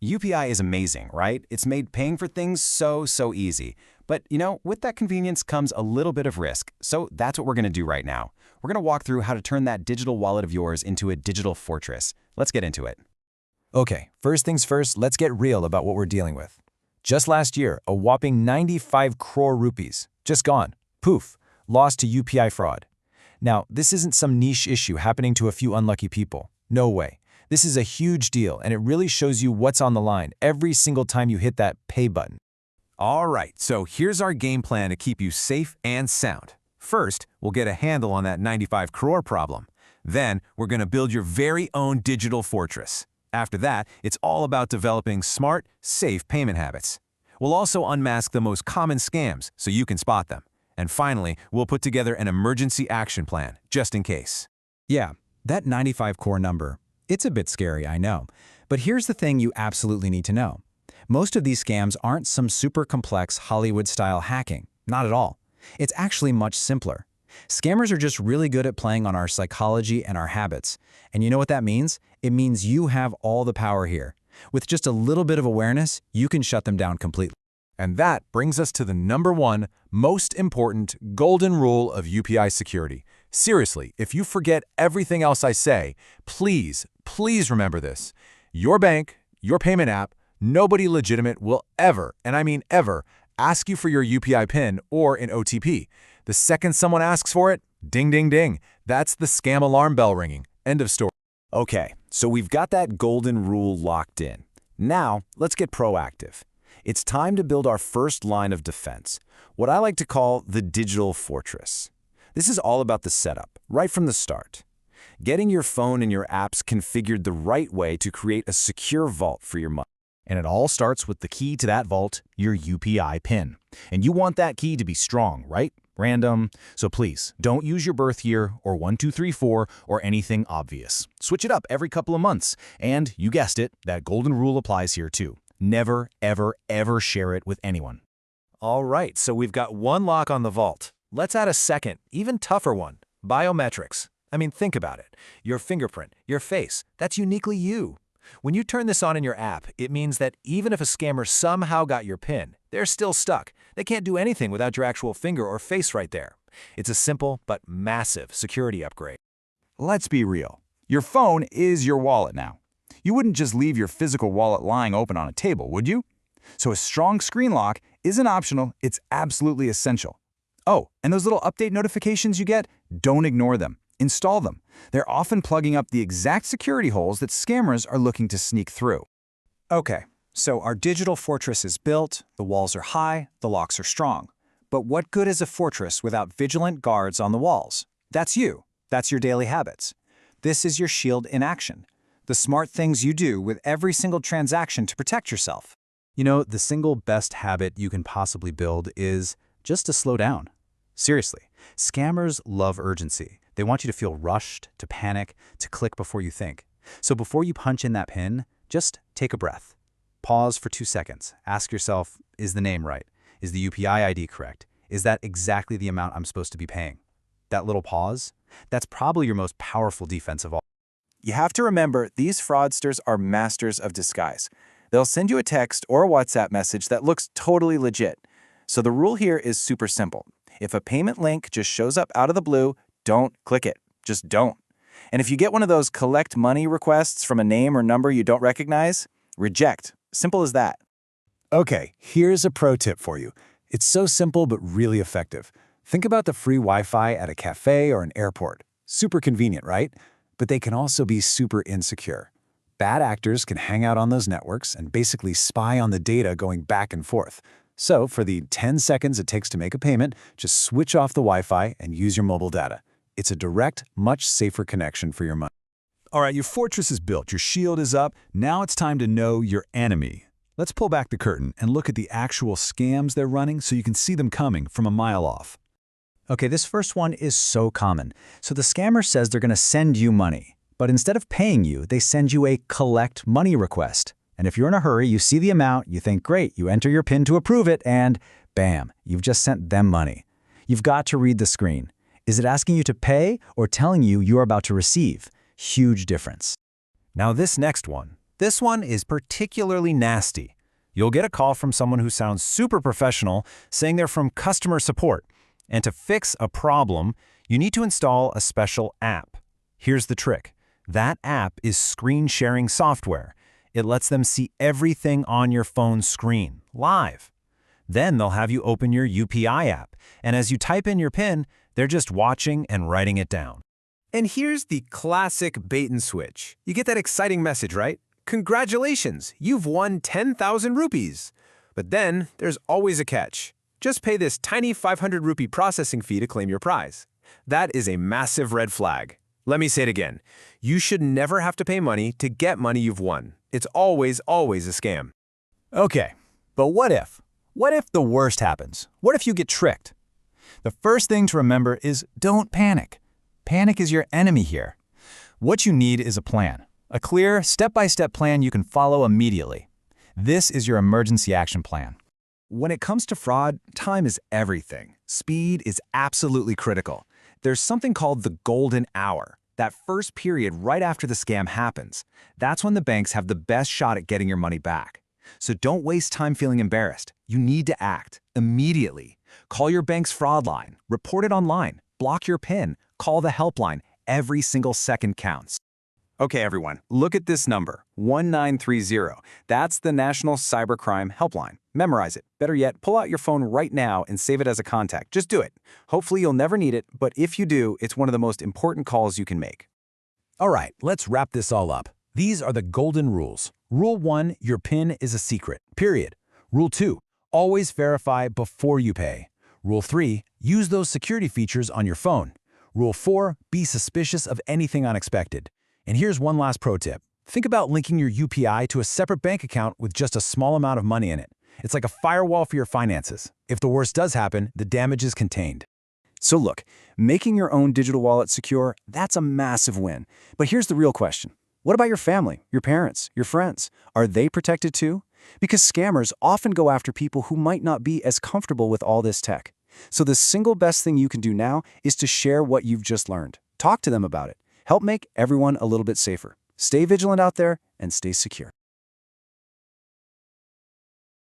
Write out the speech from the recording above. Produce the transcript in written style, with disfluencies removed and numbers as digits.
UPI is amazing, right? It's made paying for things so easy. But, with that convenience comes a little bit of risk. So that's what we're going to do right now. We're going to walk through how to turn that digital wallet of yours into a digital fortress. Let's get into it. Okay, first things first, let's get real about what we're dealing with. Just last year, a whopping 95 crore rupees. Just gone. Poof. Lost to UPI fraud. Now, this isn't some niche issue happening to a few unlucky people. No way. This is a huge deal, and it really shows you what's on the line every single time you hit that pay button. All right, so here's our game plan to keep you safe and sound. First, we'll get a handle on that 95 crore problem. Then, we're going to build your very own digital fortress. After that, it's all about developing smart, safe payment habits. We'll also unmask the most common scams so you can spot them. And finally, we'll put together an emergency action plan, just in case. Yeah, that 95 core number, it's a bit scary, I know. But here's the thing you absolutely need to know. Most of these scams aren't some super complex Hollywood-style hacking. Not at all. It's actually much simpler. Scammers are just really good at playing on our psychology and our habits. And you know what that means? It means you have all the power here. With just a little bit of awareness, you can shut them down completely. And that brings us to the #1 most important golden rule of UPI security. Seriously, if you forget everything else I say, please remember this. Your bank, your payment app, nobody legitimate will ever, and I mean ever, ask you for your UPI PIN or an OTP. The second someone asks for it, ding, ding, ding. That's the scam alarm bell ringing. End of story. Okay, so we've got that golden rule locked in. Now, let's get proactive. It's time to build our first line of defense, what I like to call the digital fortress. This is all about the setup, right from the start. Getting your phone and your apps configured the right way to create a secure vault for your money. And it all starts with the key to that vault, your UPI PIN. And you want that key to be strong, right? Random. So please, don't use your birth year or 1234 or anything obvious. Switch it up every couple of months. And you guessed it, that golden rule applies here too. Never, ever share it with anyone. All right, so we've got one lock on the vault. Let's add a second, even tougher one, biometrics. I mean, think about it. Your fingerprint, your face, that's uniquely you. When you turn this on in your app, it means that even if a scammer somehow got your PIN, they're still stuck. They can't do anything without your actual finger or face right there. It's a simple but massive security upgrade. Let's be real. Your phone is your wallet now. You wouldn't just leave your physical wallet lying open on a table, would you? So a strong screen lock isn't optional, it's absolutely essential. Oh, and those little update notifications you get, don't ignore them. Install them. They're often plugging up the exact security holes that scammers are looking to sneak through. Okay, so our digital fortress is built, the walls are high, the locks are strong. But what good is a fortress without vigilant guards on the walls? That's you. That's your daily habits. This is your shield in action. The smart things you do with every single transaction to protect yourself. You know, the single best habit you can possibly build is just to slow down. Seriously, scammers love urgency. They want you to feel rushed, to panic, to click before you think. So before you punch in that PIN, just take a breath. Pause for 2 seconds. Ask yourself, is the name right? Is the UPI ID correct? Is that exactly the amount I'm supposed to be paying? That little pause, that's probably your most powerful defense of all. You have to remember, these fraudsters are masters of disguise. They'll send you a text or a WhatsApp message that looks totally legit. So the rule here is super simple. If a payment link just shows up out of the blue, don't click it. Just don't. And if you get one of those collect money requests from a name or number you don't recognize, reject. Simple as that. Okay, here's a pro tip for you. It's so simple but really effective. Think about the free Wi-Fi at a cafe or an airport. Super convenient, right? But they can also be super insecure. Bad actors can hang out on those networks and basically spy on the data going back and forth. So for the 10 seconds it takes to make a payment, just switch off the Wi-Fi and use your mobile data. It's a direct, much safer connection for your money. All right, your fortress is built, your shield is up. Now it's time to know your enemy. Let's pull back the curtain and look at the actual scams they're running so you can see them coming from a mile off. Okay, this first one is so common. So the scammer says they're going to send you money, but instead of paying you, they send you a collect money request. And if you're in a hurry, you see the amount, you think, great, you enter your PIN to approve it, and bam, you've just sent them money. You've got to read the screen. Is it asking you to pay or telling you you're about to receive? Huge difference. Now this next one, This one is particularly nasty. You'll get a call from someone who sounds super professional saying they're from customer support. And to fix a problem, you need to install a special app. Here's the trick. That app is screen sharing software. It lets them see everything on your phone screen, live. Then they'll have you open your UPI app, and as you type in your PIN, they're just watching and writing it down. And here's the classic bait and switch. You get that exciting message, right? Congratulations, you've won 10,000 rupees. But then there's always a catch. Just pay this tiny 500 rupee processing fee to claim your prize. That is a massive red flag. Let me say it again. You should never have to pay money to get money you've won. It's always a scam. Okay, but what if? What if the worst happens? What if you get tricked? The first thing to remember is don't panic. Panic is your enemy here. What you need is a plan. A clear, step-by-step plan you can follow immediately. This is your emergency action plan. When it comes to fraud, time is everything. Speed is absolutely critical. There's something called the golden hour, that first period right after the scam happens. That's when the banks have the best shot at getting your money back. So don't waste time feeling embarrassed. You need to act immediately. Call your bank's fraud line, report it online, block your PIN, call the helpline. Every single second counts. Okay, everyone, look at this number, 1930. That's the National Cybercrime Helpline. Memorize it. Better yet, pull out your phone right now and save it as a contact. Just do it. Hopefully you'll never need it, but if you do, it's one of the most important calls you can make. All right, let's wrap this all up. These are the golden rules. Rule 1, your PIN is a secret, period. Rule 2, always verify before you pay. Rule 3, use those security features on your phone. Rule 4, be suspicious of anything unexpected. And here's one last pro tip. Think about linking your UPI to a separate bank account with just a small amount of money in it. It's like a firewall for your finances. If the worst does happen, the damage is contained. So look, making your own digital wallet secure, that's a massive win. But here's the real question. What about your family, your parents, your friends? Are they protected too? Because scammers often go after people who might not be as comfortable with all this tech. So the single best thing you can do now is to share what you've just learned. Talk to them about it. Help make everyone a little bit safer. Stay vigilant out there and stay secure.